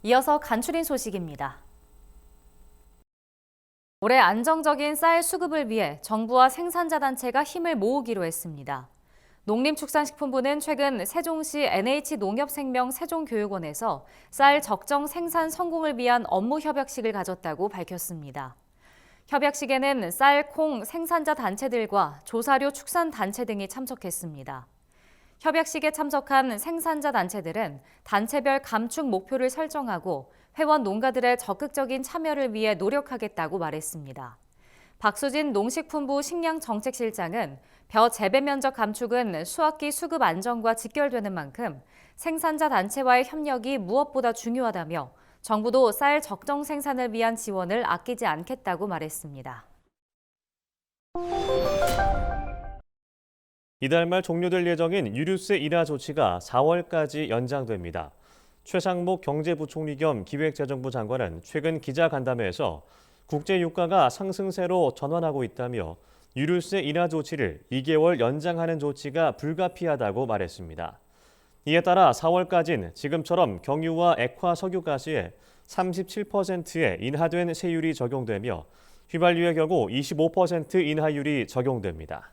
이어서 간추린 소식입니다. 올해 안정적인 쌀 수급을 위해 정부와 생산자 단체가 힘을 모으기로 했습니다. 농림축산식품부는 최근 세종시 NH농협생명 세종교육원에서 쌀 적정 생산 성공을 위한 업무 협약식을 가졌다고 밝혔습니다. 협약식에는 쌀, 콩 생산자 단체들과 조사료 축산 단체 등이 참석했습니다. 협약식에 참석한 생산자 단체들은 단체별 감축 목표를 설정하고 회원 농가들의 적극적인 참여를 위해 노력하겠다고 말했습니다. 박수진 농식품부 식량정책실장은 벼 재배 면적 감축은 수확기 수급 안정과 직결되는 만큼 생산자 단체와의 협력이 무엇보다 중요하다며 정부도 쌀 적정 생산을 위한 지원을 아끼지 않겠다고 말했습니다. 이달 말 종료될 예정인 유류세 인하 조치가 4월까지 연장됩니다. 최상목 경제부총리 겸 기획재정부 장관은 최근 기자간담회에서 국제 유가가 상승세로 전환하고 있다며 유류세 인하 조치를 2개월 연장하는 조치가 불가피하다고 말했습니다. 이에 따라 4월까지는 지금처럼 경유와 액화 석유가스에 37%의 인하된 세율이 적용되며 휘발유의 경우 25% 인하율이 적용됩니다.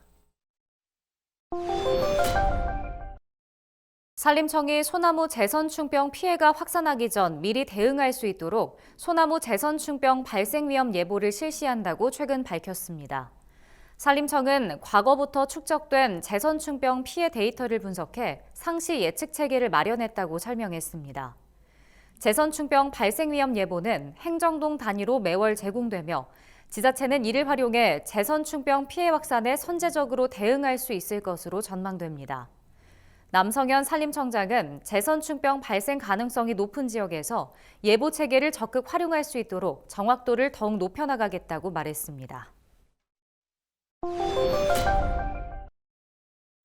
산림청이 소나무 재선충병 피해가 확산하기 전 미리 대응할 수 있도록 소나무 재선충병 발생 위험 예보를 실시한다고 최근 밝혔습니다. 산림청은 과거부터 축적된 재선충병 피해 데이터를 분석해 상시 예측 체계를 마련했다고 설명했습니다. 재선충병 발생 위험 예보는 행정동 단위로 매월 제공되며 지자체는 이를 활용해 재선충병 피해 확산에 선제적으로 대응할 수 있을 것으로 전망됩니다. 남성현 산림청장은 재선충병 발생 가능성이 높은 지역에서 예보 체계를 적극 활용할 수 있도록 정확도를 더욱 높여나가겠다고 말했습니다.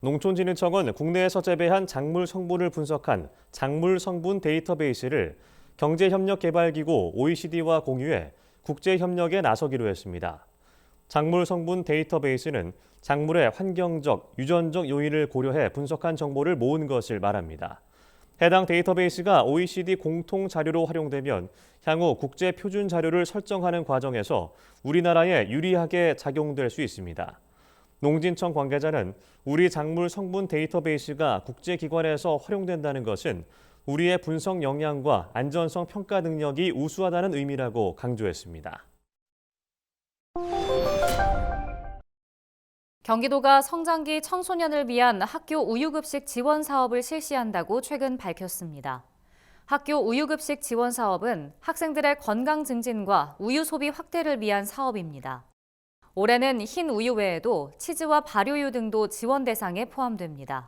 농촌진흥청은 국내에서 재배한 작물 성분을 분석한 작물 성분 데이터베이스를 경제협력개발기구 OECD와 공유해 국제협력에 나서기로 했습니다. 작물 성분 데이터베이스는 작물의 환경적, 유전적 요인을 고려해 분석한 정보를 모은 것을 말합니다. 해당 데이터베이스가 OECD 공통 자료로 활용되면 향후 국제 표준 자료를 설정하는 과정에서 우리나라에 유리하게 작용될 수 있습니다. 농진청 관계자는 우리 작물 성분 데이터베이스가 국제기관에서 활용된다는 것은 우리의 분석 역량과 안전성 평가 능력이 우수하다는 의미라고 강조했습니다. 경기도가 성장기 청소년을 위한 학교 우유급식 지원 사업을 실시한다고 최근 밝혔습니다. 학교 우유급식 지원 사업은 학생들의 건강 증진과 우유 소비 확대를 위한 사업입니다. 올해는 흰 우유 외에도 치즈와 발효유 등도 지원 대상에 포함됩니다.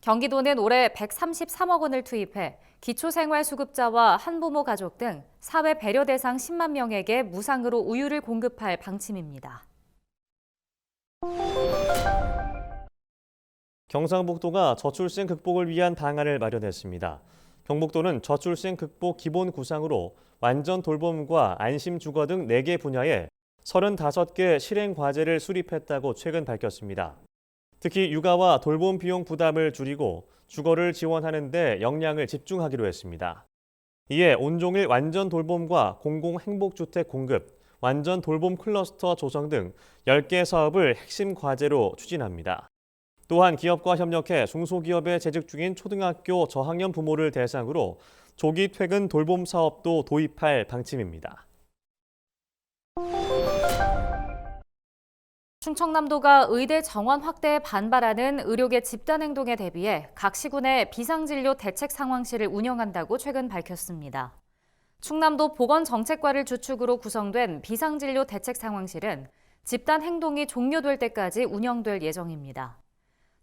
경기도는 올해 133억 원을 투입해 기초생활수급자와 한부모 가족 등 사회 배려 대상 10만 명에게 무상으로 우유를 공급할 방침입니다. 경상북도가 저출생 극복을 위한 방안을 마련했습니다. 경북도는 저출생 극복 기본 구상으로 완전 돌봄과 안심 주거 등 4개 분야에 35개 실행 과제를 수립했다고 최근 밝혔습니다. 특히 육아와 돌봄 비용 부담을 줄이고 주거를 지원하는 데 역량을 집중하기로 했습니다. 이에 온종일 완전 돌봄과 공공행복주택 공급, 완전 돌봄 클러스터 조성 등 10개 사업을 핵심 과제로 추진합니다. 또한 기업과 협력해 중소기업에 재직 중인 초등학교 저학년 부모를 대상으로 조기 퇴근 돌봄 사업도 도입할 방침입니다. 충청남도가 의대 정원 확대에 반발하는 의료계 집단행동에 대비해 각 시군에 비상진료 대책 상황실을 운영한다고 최근 밝혔습니다. 충남도 보건정책과를 주축으로 구성된 비상진료 대책 상황실은 집단행동이 종료될 때까지 운영될 예정입니다.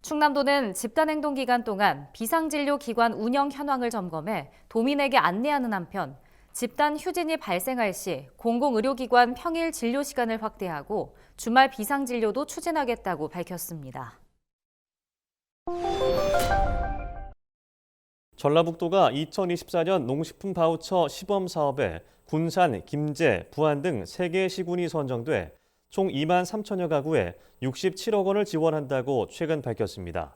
충남도는 집단행동 기간 동안 비상진료 기관 운영 현황을 점검해 도민에게 안내하는 한편 집단 휴진이 발생할 시 공공의료기관 평일 진료 시간을 확대하고 주말 비상진료도 추진하겠다고 밝혔습니다. 전라북도가 2024년 농식품 바우처 시범 사업에 군산, 김제, 부안 등 3개 시군이 선정돼 총 2만 3천여 가구에 67억 원을 지원한다고 최근 밝혔습니다.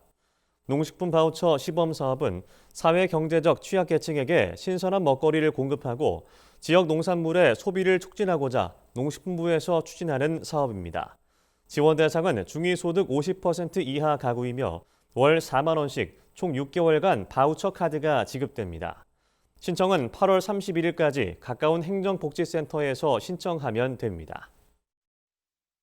농식품 바우처 시범 사업은 사회 경제적 취약계층에게 신선한 먹거리를 공급하고 지역 농산물의 소비를 촉진하고자 농식품부에서 추진하는 사업입니다. 지원 대상은 중위소득 50% 이하 가구이며 월 4만 원씩 총 6개월간 바우처 카드가 지급됩니다. 신청은 8월 31일까지 가까운 행정복지센터에서 신청하면 됩니다.